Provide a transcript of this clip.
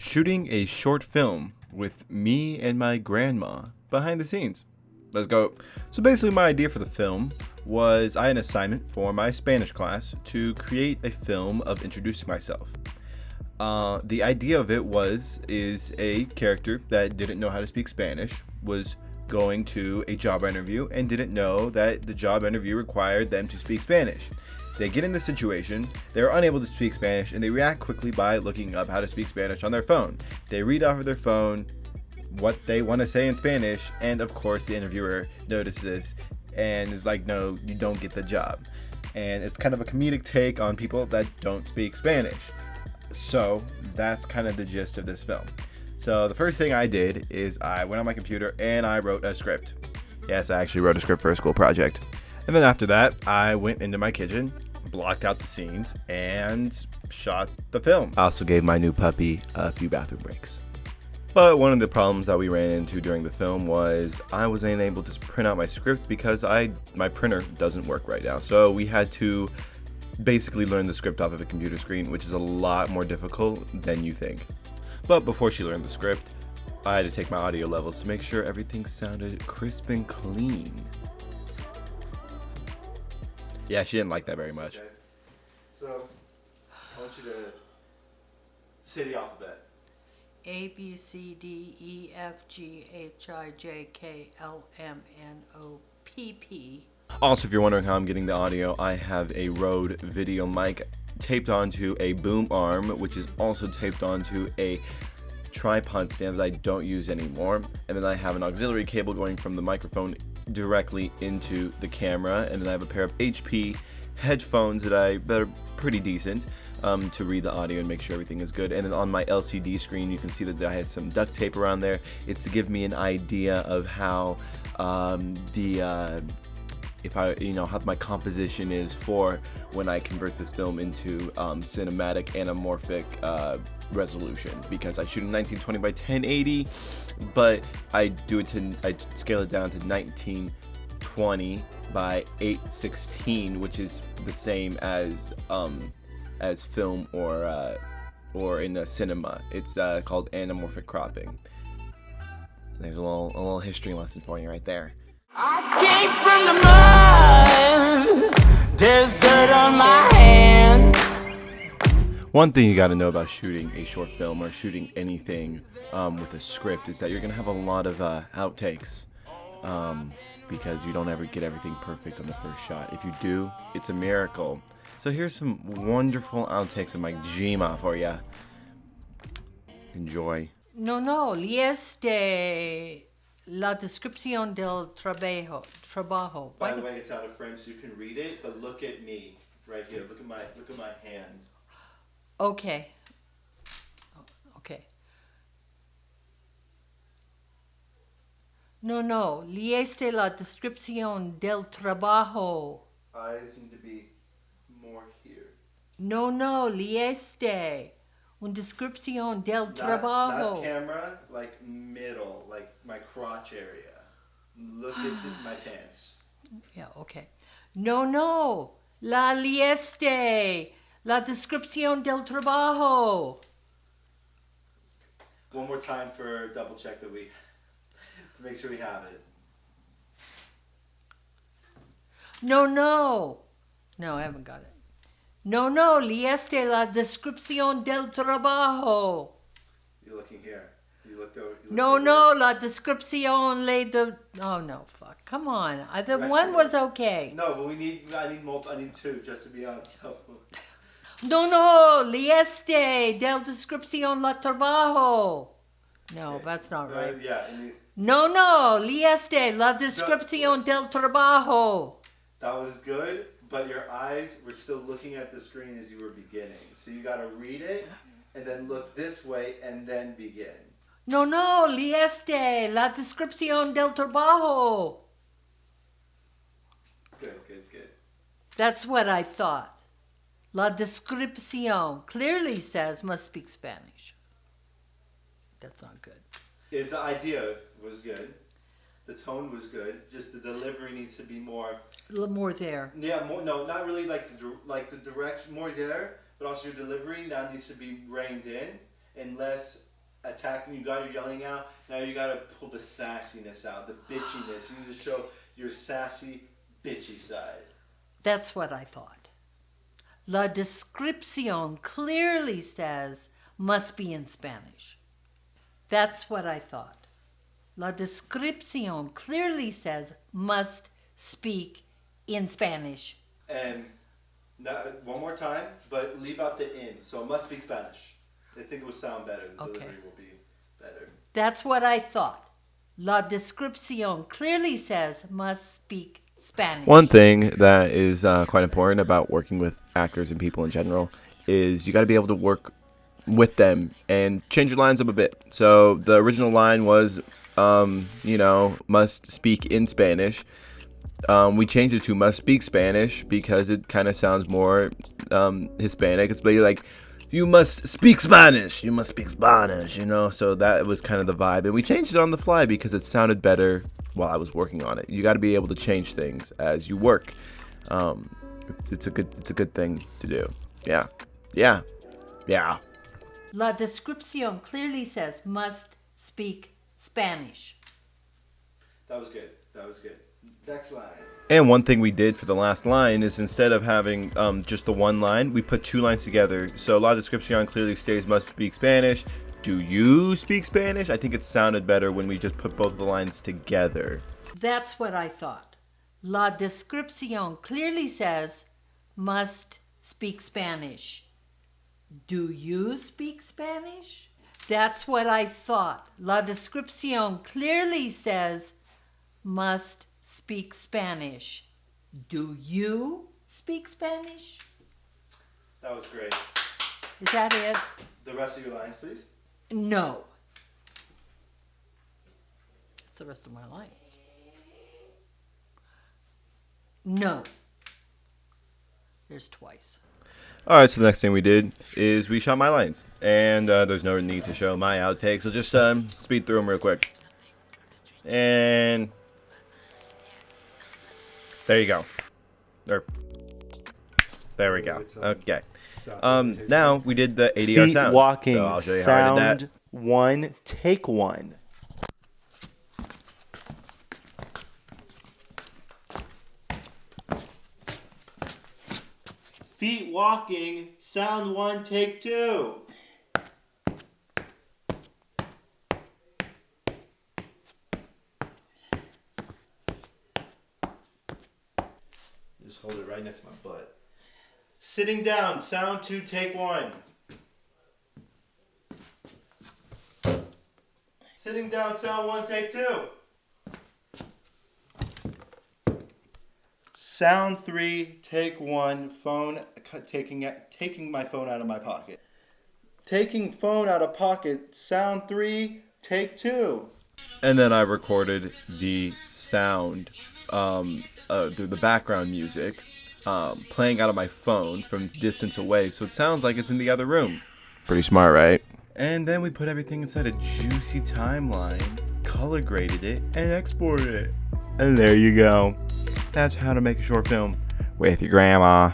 shooting a short film with me and my grandma behind the scenes. Let's go. So basically my idea for the film was I had an assignment for my Spanish class to create a film of introducing myself. The idea of it is a character that didn't know how to speak Spanish was going to a job interview and didn't know that the job interview required them to speak Spanish. They get in this situation, they're unable to speak Spanish, and they react quickly by looking up how to speak Spanish on their phone. They read off of their phone what they want to say in Spanish, and of course the interviewer notices this and is like, no, you don't get the job. And it's kind of a comedic take on people that don't speak Spanish. So that's kind of the gist of this film. So the first thing I did is I went on my computer and I wrote a script. Yes, I actually wrote a script for a school project. And then after that, I went into my kitchen, blocked out the scenes, and shot the film. I also gave my new puppy a few bathroom breaks. But one of the problems that we ran into during the film was I wasn't able to print out my script because my printer doesn't work right now. So we had to basically learn the script off of a computer screen, which is a lot more difficult than you think. But before she learned the script, I had to take my audio levels to make sure everything sounded crisp and clean. Yeah, she didn't like that very much. Okay. So, I want you to say the alphabet. A, B, C, D, E, F, G, H, I, J, K, L, M, N, O, P, P. Also, if you're wondering how I'm getting the audio, I have a Rode video mic taped onto a boom arm, which is also taped onto a tripod stand that I don't use anymore. And then I have an auxiliary cable going from the microphone directly into the camera. And then I have a pair of HP headphones that are pretty decent to read the audio and make sure everything is good. And then on my LCD screen, you can see that I had some duct tape around there. It's to give me an idea of how how my composition is for when I convert this film into cinematic anamorphic resolution, because I shoot in 1920 by 1080, but I scale it down to 1920 by 816, which is the same as film or in a cinema. It's called anamorphic cropping. There's a little history lesson for you right there. I came from the mud. There's dirt on my hands. One thing you got to know about shooting a short film or shooting anything with a script is that you're going to have a lot of outtakes because you don't ever get everything perfect on the first shot. If you do, it's a miracle. So here's some wonderful outtakes of Mike Jima for you. Enjoy. No, lees de la descripción del trabajo. By the way, it's out of frame so you can read it, but look at me right here. Look at my hand. Okay. No, lees de la descripción del trabajo. Eyes need to be more here. No, lees de una descripción del trabajo. Not camera, like middle, like my crotch area. Look at my pants. Yeah, okay. No, la lees de la descripción del trabajo. One more time for double check that to make sure we have it. No, I haven't got it. No, lees de la descripción del trabajo. You're looking here. You looked over. No, la descripción de... Oh, no, fuck. Come on. The Right. one was okay. No, but I need two just to be honest. No, lees del descripción del trabajo. No, Okay. that's not right. Yeah. No, lees de la descripción del trabajo. That was good, but your eyes were still looking at the screen as you were beginning. So you got to read it and then look this way and then begin. No, lees de la descripción del trabajo. Good. That's what I thought. La descripción clearly says must speak Spanish. That's not good. The idea was good. The tone was good. Just the delivery needs to be more. A little more there. Yeah, more. No, not really like the direction. More there, but also your delivery now needs to be reined in and less attacking, you got your yelling out. Now you got to pull the sassiness out, the bitchiness. You need to show your sassy, bitchy side. That's what I thought. La descripción clearly says must be in Spanish. That's what I thought. La descripción clearly says must speak in Spanish. And one more time, but leave out the in. So it must speak Spanish. I think it will sound better. The delivery will be better. That's what I thought. La descripción clearly says must speak Spanish. One thing that is quite important about working with actors and people in general is you got to be able to work with them and change your lines up a bit. So the original line was, must speak in Spanish. We changed it to must speak Spanish because it kind of sounds more Hispanic. It's like, you must speak Spanish. You must speak Spanish, So that was kind of the vibe. And we changed it on the fly because it sounded better while I was working on it. You got to be able to change things as you work. It's a good thing to do. Yeah. La descripción clearly says must speak Spanish. That was good. Next line. And one thing we did for the last line is instead of having just the one line, we put two lines together. So la descripción clearly states must speak Spanish. Do you speak Spanish? I think it sounded better when we just put both of the lines together. That's what I thought. La descripción clearly says must speak Spanish. Do you speak Spanish? That's what I thought. La descripción clearly says must speak Spanish. Do you speak Spanish? That was great. Is that it? The rest of your lines, please. No. That's the rest of my lines. No. There's twice. All right, so the next thing we did is we shot my lines. And there's no need to show my outtakes, so just speed through them real quick. And there you go. There we go. Okay. Now we did the ADR Feet sound. walking. So I'll show you how I did that. Sound 1, take 1. Feet walking. Sound 1, take 2. Just hold it right next to my butt. Sitting down. Sound 2, take 1. Sitting down. Sound 1, take 2. Sound 3, take 1. Phone, taking my phone out of my pocket. Taking phone out of pocket. Sound 3, take 2. And then I recorded the sound, the background music, playing out of my phone from distance away, so it sounds like it's in the other room. Pretty smart, right? And then we put everything inside a juicy timeline, color graded it, and exported it. And there you go. That's how to make a short film with your grandma.